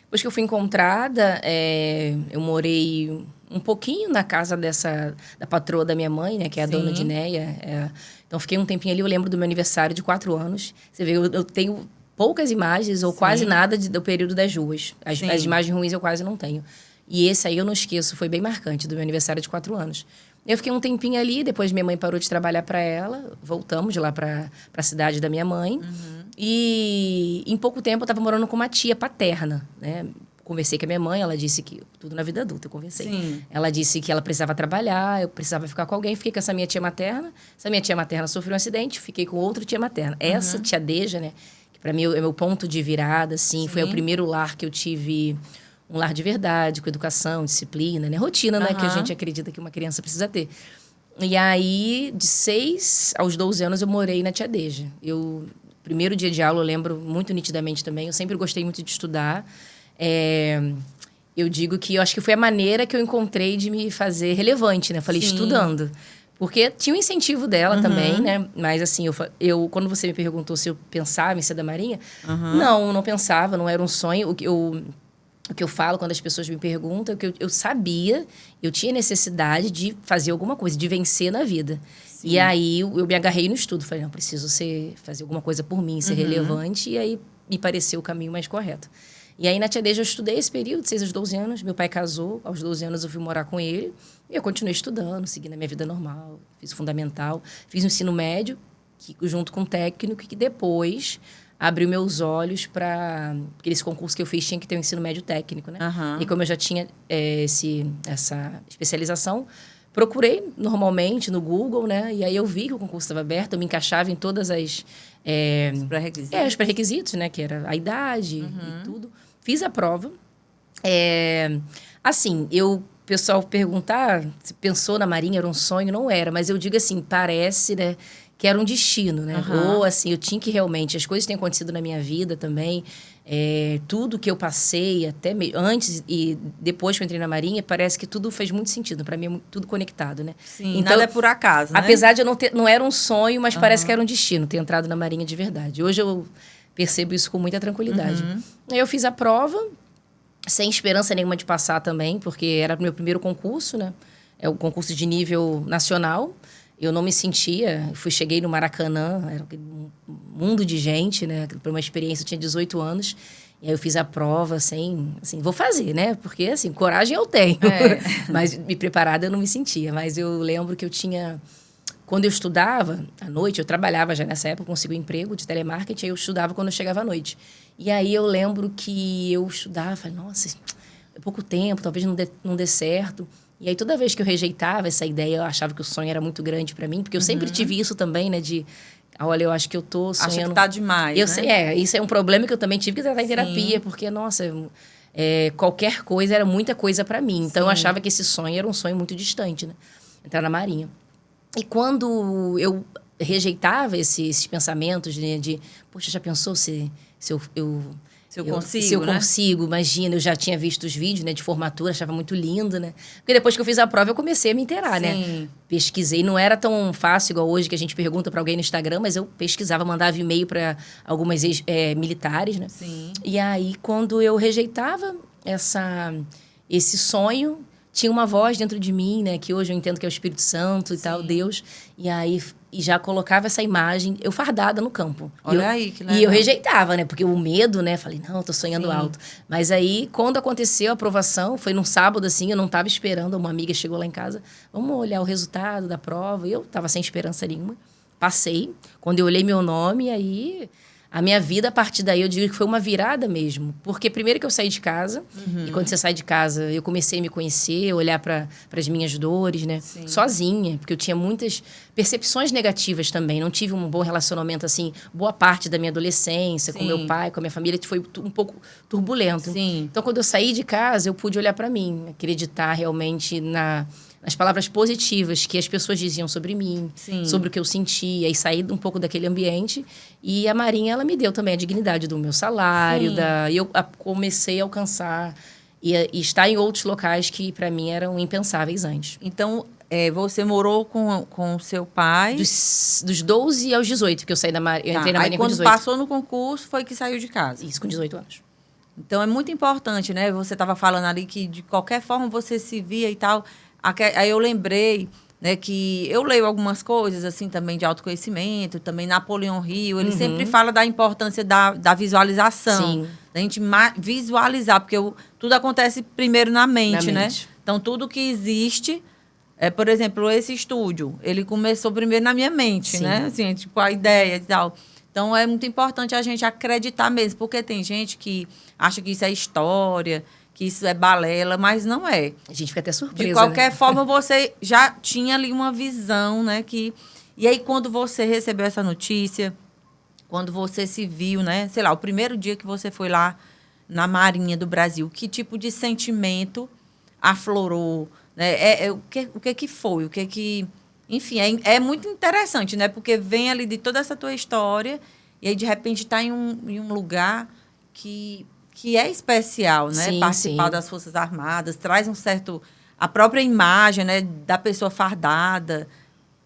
Depois que eu fui encontrada, eu morei um pouquinho na casa da patroa da minha mãe, né? Que é a dona Dinéia. Então, fiquei um tempinho ali. Eu lembro do meu aniversário de 4 anos. Você vê, eu tenho poucas imagens ou quase nada do período das ruas. As imagens ruins eu quase não tenho. E esse aí eu não esqueço, foi bem marcante, do meu aniversário de 4 anos. Eu fiquei um tempinho ali, depois minha mãe parou de trabalhar para ela. Voltamos de lá para a cidade da minha mãe. E em pouco tempo eu estava morando com uma tia paterna, né? Conversei com a minha mãe, ela disse que... Tudo na vida adulta, eu conversei. Sim. Ela disse que ela precisava trabalhar, eu precisava ficar com alguém. Fiquei com essa minha tia materna. Essa minha tia materna sofreu um acidente, fiquei com outra tia materna. Essa tia Deja, né? Que para mim é meu ponto de virada, assim. Foi o primeiro lar que eu tive... Um lar de verdade, com educação, disciplina, né? Rotina, né? Que a gente acredita que uma criança precisa ter. E aí, de 6 aos 12 anos, eu morei na Tia Deja. Primeiro dia de aula, eu lembro muito nitidamente também. Eu sempre gostei muito de estudar. Eu digo que eu acho que foi a maneira que eu encontrei de me fazer relevante, né? Falei, estudando. Porque tinha um incentivo dela também, né? Mas, assim, quando você me perguntou se eu pensava em ser da Marinha, não pensava, não era um sonho. O que eu falo quando as pessoas me perguntam é que eu sabia, eu tinha necessidade de fazer alguma coisa, de vencer na vida. E aí eu me agarrei no estudo. Falei, não, preciso fazer alguma coisa por mim, ser relevante. E aí me pareceu o caminho mais correto. E aí na Tia Deja eu estudei esse período, de 6 aos 12 anos. Meu pai casou, aos 12 anos eu fui morar com ele. E eu continuei estudando, seguindo a minha vida normal. Fiz o fundamental, fiz o ensino médio, junto com o técnico, que depois... abriu meus olhos para... Porque esse concurso que eu fiz tinha que ter um ensino médio técnico, né? E como eu já tinha essa especialização, procurei normalmente no Google, né? E aí eu vi que o concurso estava aberto, eu me encaixava em todas as... os pré-requisitos. Os pré-requisitos, né? Que era a idade e tudo. Fiz a prova. Assim, o pessoal perguntar se pensou na Marinha, era um sonho, não era. Mas eu digo assim, parece, né? Que era um destino, né? Ou, assim, eu tinha que realmente... As coisas têm acontecido na minha vida também. Tudo que eu passei, até antes e depois que eu entrei na Marinha, parece que tudo fez muito sentido. Para mim, é tudo conectado, né? Sim, então, nada é por acaso, né? Apesar de eu não era um sonho, mas parece que era um destino ter entrado na Marinha de verdade. Hoje eu percebo isso com muita tranquilidade. Aí eu fiz a prova, sem esperança nenhuma de passar também, porque era o meu primeiro concurso, né? É o concurso de nível nacional. Eu não me sentia... Cheguei no Maracanã, era um mundo de gente, né? Para uma experiência, eu tinha 18 anos. E aí eu fiz a prova, assim, vou fazer, né? Porque, assim, coragem eu tenho. Mas me preparada eu não me sentia. Mas eu lembro que eu tinha... Quando eu estudava, à noite, eu trabalhava já nessa época, consegui um emprego de telemarketing, aí eu estudava quando eu chegava à noite. E aí eu lembro que eu estudava, falei, nossa, é pouco tempo, talvez não dê certo. E aí, toda vez que eu rejeitava essa ideia, eu achava que o sonho era muito grande para mim, porque eu sempre tive isso também, né? De, olha, eu acho que eu tô sonhando... Acha que tá demais, eu né? sei, isso é um problema que eu também tive que tratar em terapia, porque, nossa, qualquer coisa era muita coisa para mim. Então, eu achava que esse sonho era um sonho muito distante, né? Entrar na Marinha. E quando eu rejeitava esses pensamentos de poxa, já pensou se eu consigo, imagina, eu já tinha visto os vídeos, né, de formatura, achava muito lindo, né? Porque depois que eu fiz a prova, eu comecei a me inteirar, né? Pesquisei, não era tão fácil igual hoje, que a gente pergunta para alguém no Instagram, mas eu pesquisava, mandava e-mail para algumas militares, né? E aí, quando eu rejeitava esse sonho, tinha uma voz dentro de mim, né? Que hoje eu entendo que é o Espírito Santo e tal, Deus. E aí, já colocava essa imagem, eu fardada no campo. Olha aí, que legal. E eu rejeitava, né? Porque o medo, né? Falei, não, eu tô sonhando alto. Mas aí, quando aconteceu a aprovação, foi num sábado, assim, eu não tava esperando. Uma amiga chegou lá em casa, vamos olhar o resultado da prova. E eu tava sem esperança nenhuma. Passei. Quando eu olhei meu nome, aí... A minha vida, a partir daí, eu digo que foi uma virada mesmo. Porque primeiro que eu saí de casa, e quando você sai de casa, eu comecei a me conhecer, olhar para as minhas dores, né? Sozinha, porque eu tinha muitas percepções negativas também. Não tive um bom relacionamento, assim, boa parte da minha adolescência, com meu pai, com a minha família, que foi um pouco turbulento. Então, quando eu saí de casa, eu pude olhar para mim, acreditar realmente nas palavras positivas que as pessoas diziam sobre mim, sobre o que eu sentia, e sair um pouco daquele ambiente. E a Marinha, ela me deu também a dignidade do meu salário, e eu comecei a alcançar e estar em outros locais que, para mim, eram impensáveis antes. Então, você morou com seu pai? Dos 12 aos 18, que eu saí da Marinha. Eu entrei na Marinha com 18. Aí, quando passou no concurso, foi que saiu de casa? Isso, com 18 anos. Então, é muito importante, né? Você estava falando ali que, de qualquer forma, você se via e tal. Aí eu lembrei, né, que eu leio algumas coisas, assim, também de autoconhecimento, também Napoleão Hill, ele sempre fala da importância da visualização. Sim. Da gente visualizar, porque tudo acontece primeiro na mente, né? mente. Então, tudo que existe... por exemplo, esse estúdio, ele começou primeiro na minha mente, Sim. né? Assim, tipo, a ideia e tal. Então, é muito importante a gente acreditar mesmo, porque tem gente que acha que isso é história, que isso é balela, mas não é. A gente fica até surpresa, De qualquer né? forma, você já tinha ali uma visão, né? E aí, quando você recebeu essa notícia, quando você se viu, né? Sei lá, o primeiro dia que você foi lá na Marinha do Brasil, que tipo de sentimento aflorou, né? O que foi? O que... Enfim, é muito interessante, né? Porque vem ali de toda essa tua história e aí, de repente, está em um lugar que é especial, né? Sim, Participar sim. das Forças Armadas, traz um certo... A própria imagem, né? Da pessoa fardada,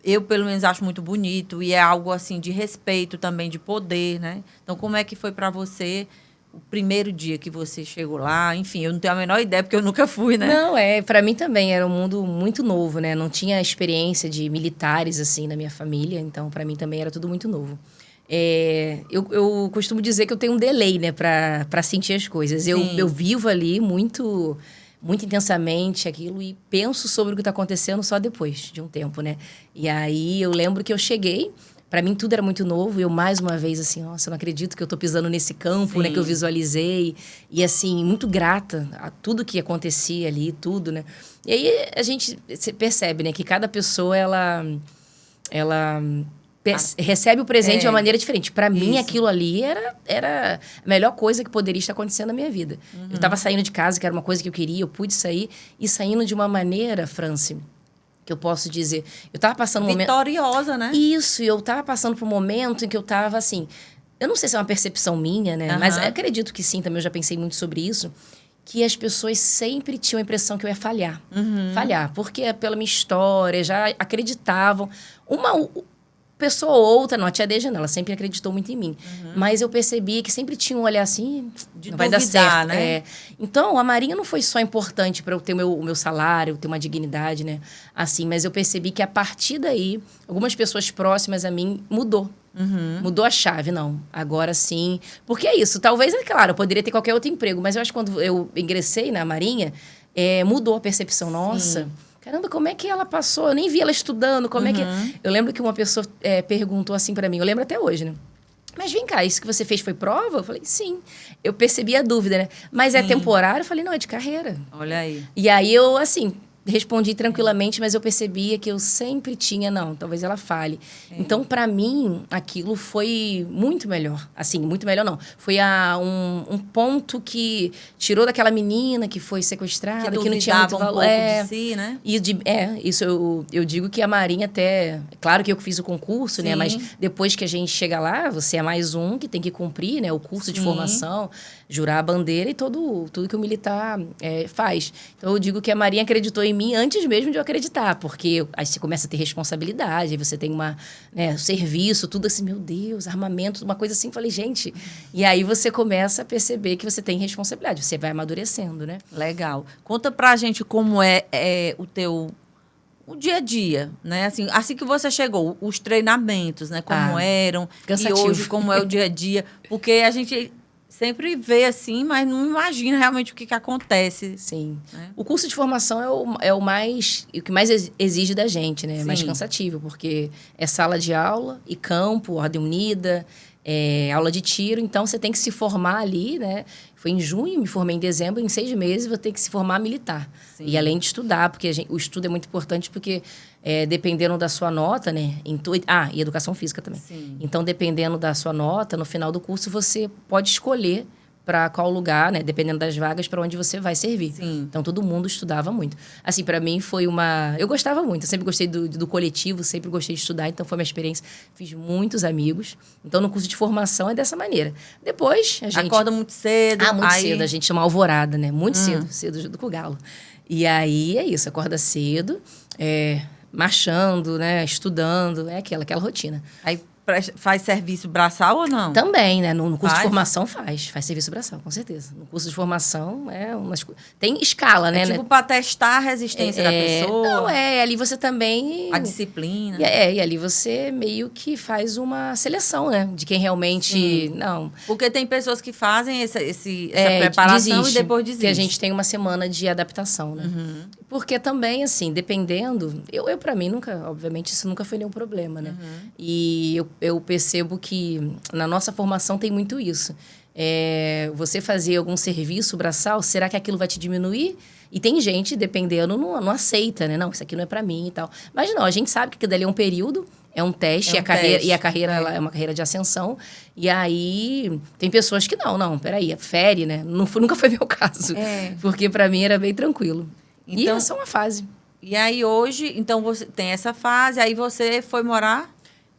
eu, pelo menos, acho muito bonito. E é algo, assim, de respeito também, de poder, né? Então, como é que foi para você... O primeiro dia que você chegou lá, enfim, eu não tenho a menor ideia, porque eu nunca fui, né? Não, para mim também era um mundo muito novo, né? Não tinha experiência de militares, assim, na minha família. Então, para mim também era tudo muito novo. Eu costumo dizer que eu tenho um delay, né? Para sentir as coisas. Eu vivo ali muito intensamente aquilo e penso sobre o que está acontecendo só depois de um tempo, né? E aí, eu lembro que eu cheguei... Para mim, tudo era muito novo. E eu, mais uma vez, assim, nossa, eu não acredito que eu tô pisando nesse campo, né? Que eu visualizei. E, assim, muito grata a tudo que acontecia ali, tudo, né? E aí, a gente percebe, né? Que cada pessoa, ela recebe o presente de uma maneira diferente. Para mim, aquilo ali era a melhor coisa que poderia estar acontecendo na minha vida. Eu estava saindo de casa, que era uma coisa que eu queria. Eu pude sair. E saindo de uma maneira, Franci... que eu posso dizer, eu estava passando um momento... Vitoriosa, né? Isso, e eu estava passando por um momento em que eu estava assim... Eu não sei se é uma percepção minha, né? Mas acredito que sim, também eu já pensei muito sobre isso. Que as pessoas sempre tinham a impressão que eu ia falhar. Falhar, porque pela minha história, já acreditavam. Uma pessoa ou outra, não, a tia Dejana, ela sempre acreditou muito em mim. Mas eu percebi que sempre tinha um olhar assim, de não duvidar, vai dar certo. né? Então, a Marinha não foi só importante para eu ter o meu salário, ter uma dignidade, né? Assim, mas eu percebi que a partir daí, algumas pessoas próximas a mim mudou. Mudou a chave, não. Agora sim. Porque é isso. Talvez, é claro, eu poderia ter qualquer outro emprego, mas eu acho que quando eu ingressei na Marinha, mudou a percepção. Nossa... Caramba, como é que ela passou? Eu nem vi ela estudando, como é que... Eu lembro que uma pessoa perguntou assim pra mim, eu lembro até hoje, né? Mas vem cá, isso que você fez foi prova? Eu falei, sim. Eu percebi a dúvida, né? Mas é temporário? Eu falei, não, é de carreira. Olha aí. E aí eu, assim... Respondi tranquilamente, mas eu percebia que eu sempre tinha... Não, talvez ela fale. Então, para mim, aquilo foi muito melhor. Assim, muito melhor não. Foi um ponto que tirou daquela menina que foi sequestrada, que não tinha muito valor. Um pouco de si, né? Isso eu digo que a Marinha até... Claro que eu fiz o concurso, né? Mas depois que a gente chega lá, você é mais um que tem que cumprir, né? O curso de formação, jurar a bandeira e tudo que o militar faz. Então, eu digo que a Marinha acreditou em mim antes mesmo de eu acreditar, porque aí você começa a ter responsabilidade, aí você tem serviço, tudo assim, meu Deus, armamento, uma coisa assim, falei, gente... E aí você começa a perceber que você tem responsabilidade, você vai amadurecendo, né? Legal. Conta pra gente como é o dia a dia, né? Assim que você chegou, os treinamentos, né? Como eram, cansativo. E hoje como é o dia a dia, porque a gente... sempre vê assim, mas não imagina realmente o que acontece. Sim. Né? O curso de formação é o que mais exige da gente, né? É mais cansativo, porque é sala de aula e campo, ordem unida, aula de tiro. Então, você tem que se formar ali, né? Foi em junho, me formei em dezembro, em 6 meses vou ter que se formar militar. Sim. E além de estudar, porque o estudo é muito importante, porque dependendo da sua nota, né? E educação física também. Sim. Então, dependendo da sua nota, no final do curso, você pode escolher para qual lugar, né? Dependendo das vagas, para onde você vai servir. Sim. Então, todo mundo estudava muito. Assim, para mim, foi uma... Eu gostava muito, eu sempre gostei do coletivo, sempre gostei de estudar, então foi uma experiência. Fiz muitos amigos. Então, no curso de formação é dessa maneira. Depois, a gente... Acorda muito cedo. Muito cedo. A gente chama alvorada, né? Muito cedo junto com o galo. E aí, é isso. Acorda cedo, marchando, né? Estudando. É aquela rotina. Aí faz serviço braçal ou não? Também, né? No curso de formação faz serviço braçal, com certeza. No curso de formação tem escala, né? Tipo para testar a resistência da pessoa. Não, ali você também... A disciplina. E ali você meio que faz uma seleção, né? De quem realmente... Sim. Não. Porque tem pessoas que fazem essa preparação e depois desistem. Que a gente tem uma semana de adaptação, né? Uhum. Porque também, assim, dependendo... Eu para mim, obviamente, isso nunca foi nenhum problema, né? Uhum. E eu percebo que na nossa formação tem muito isso. Você fazer algum serviço braçal, será que aquilo vai te diminuir? E tem gente, dependendo, não aceita, né? Não, isso aqui não é para mim e tal. Mas não, a gente sabe que aquilo dali é um período, é um teste, e a carreira ela é uma carreira de ascensão. E aí, tem pessoas que não, peraí, fere, né? Nunca foi meu caso. Porque para mim era bem tranquilo. Então, e essa é uma fase. E aí hoje, então você tem essa fase, aí você foi morar...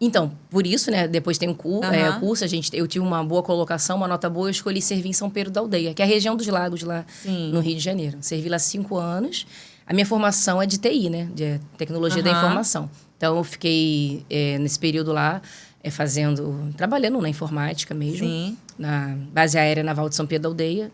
Então, por isso, né? Depois tem o curso, eu tive uma boa colocação, uma nota boa, eu escolhi servir em São Pedro da Aldeia, que é a região dos Lagos, lá no Rio de Janeiro. Servi lá 5 anos. A minha formação é de TI, né? De Tecnologia da Informação. Então, eu fiquei nesse período lá trabalhando na informática mesmo, na Base Aérea Naval de São Pedro da Aldeia.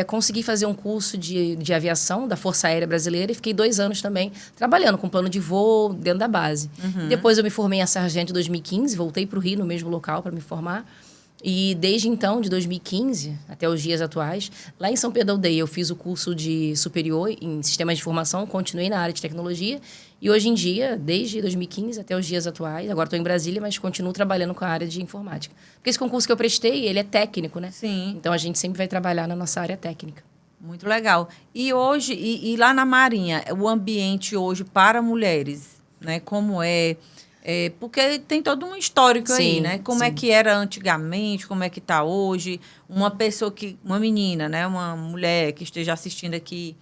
Consegui fazer um curso de aviação da Força Aérea Brasileira e fiquei 2 anos também trabalhando com plano de voo dentro da base. Depois eu me formei em sargento em 2015, voltei para o Rio, no mesmo local, para me formar. E desde então, de 2015 até os dias atuais, lá em São Pedro da Aldeia, eu fiz o curso de superior em sistemas de informação, continuei na área de tecnologia. E hoje em dia, desde 2015 até os dias atuais, agora estou em Brasília, mas continuo trabalhando com a área de informática. Porque esse concurso que eu prestei, ele é técnico, né? Sim. Então, a gente sempre vai trabalhar na nossa área técnica. Muito legal. E hoje, e lá na Marinha, o ambiente hoje para mulheres, né? Como é? Porque tem todo um histórico aí, né? Como é que era antigamente, como é que está hoje. Uma menina, né? Uma mulher que esteja assistindo aqui,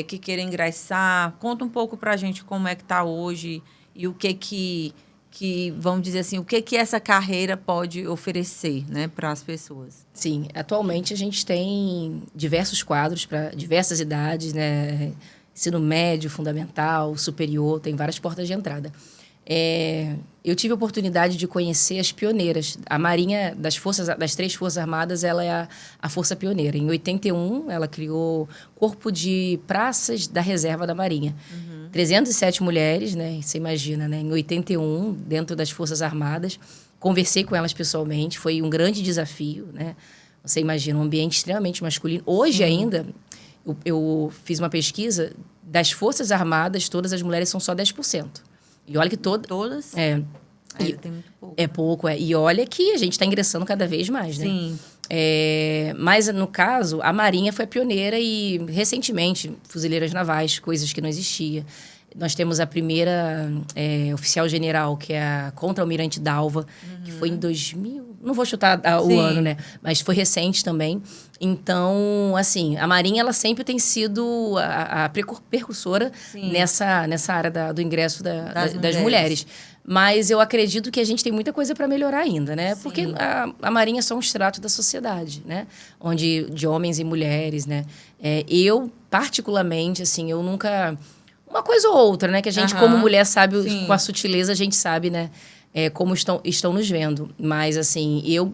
que queira ingressar. Conta um pouco pra gente como é que está hoje e o que vamos dizer assim, o que essa carreira pode oferecer, né, para as pessoas. Sim, atualmente a gente tem diversos quadros para diversas idades, né? Ensino médio, fundamental, superior, tem várias portas de entrada. Eu tive a oportunidade de conhecer as pioneiras. A Marinha, das 3 Forças Armadas, ela é a força pioneira. Em 81, ela criou Corpo de Praças da Reserva da Marinha. 307 mulheres, né? Você imagina, né? Em 81, dentro das Forças Armadas. Conversei com elas pessoalmente, foi um grande desafio, né? Você imagina, um ambiente extremamente masculino. Hoje ainda, eu fiz uma pesquisa, das Forças Armadas, todas as mulheres são só 10%. E olha que todas? Tem muito pouco. É pouco, E olha que a gente está ingressando cada vez mais, né? Sim. Mas, no caso, a Marinha foi a pioneira e, recentemente, fuzileiras navais, coisas que não existiam. Nós temos a primeira oficial-general, que é a contra-almirante Dalva, que foi em 2000... Não vou chutar o ano, né? Mas foi recente também. Então, assim, a Marinha, ela sempre tem sido a precursora nessa área do ingresso das mulheres. Mas eu acredito que a gente tem muita coisa para melhorar ainda, né? Sim. Porque a Marinha é só um extrato da sociedade, né? De homens e mulheres, né? Eu, particularmente, assim, eu nunca... Uma coisa ou outra, né? Que a gente, como mulher, sabe, com a sutileza, a gente sabe, né? Como estão nos vendo. Mas, assim, eu,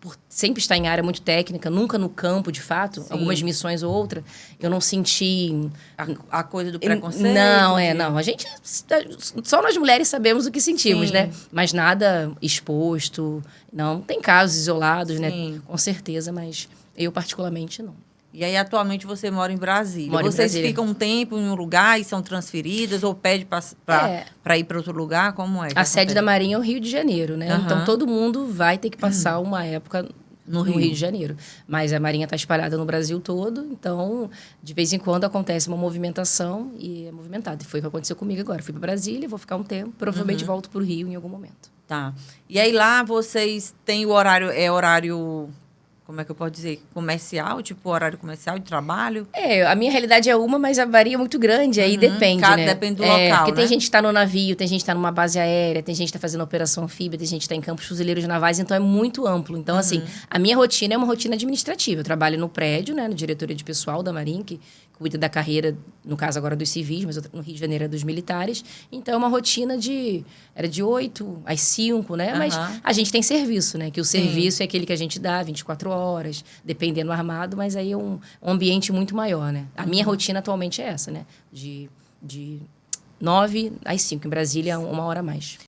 por sempre estar em área muito técnica, nunca no campo, de fato, algumas missões ou outra, eu não senti... A coisa do preconceito? Não. A gente... Só nós mulheres sabemos o que sentimos, né? Mas nada exposto. Não, tem casos isolados, né? Com certeza, mas eu, particularmente, não. E aí, atualmente, você mora em Brasília. Vocês ficam um tempo em um lugar e são transferidas ou pedem para ir para outro lugar? Como é? A sede da Marinha é o Rio de Janeiro, né? Então, todo mundo vai ter que passar uma época no Rio de Janeiro. Mas a Marinha está espalhada no Brasil todo, então, de vez em quando, acontece uma movimentação e é movimentado. E foi o que aconteceu comigo agora. Fui para Brasília, vou ficar um tempo, provavelmente volto para o Rio em algum momento. Tá. E aí, lá, vocês têm o horário... como é que eu posso dizer, comercial, tipo horário comercial de trabalho? A minha realidade é uma, mas a varia é muito grande, aí depende, né? Depende do local, porque tem né? gente que tá no navio, tem gente que tá numa base aérea, tem gente que tá fazendo operação anfíbia, tem gente que tá em campos fuzileiros navais, então é muito amplo. Então, assim, a minha rotina é uma rotina administrativa. Eu trabalho no prédio, né, na diretoria de pessoal da Marinha, que cuida da carreira, no caso agora dos civis, mas no Rio de Janeiro é dos militares. Então, é uma rotina era de 8 às 5, né? Mas a gente tem serviço, né? Que o serviço é aquele que a gente dá 24 horas, dependendo do armado, mas aí é um ambiente muito maior, né? A minha rotina atualmente é essa, né? De 9 às 5. Em Brasília, 1 hora a mais.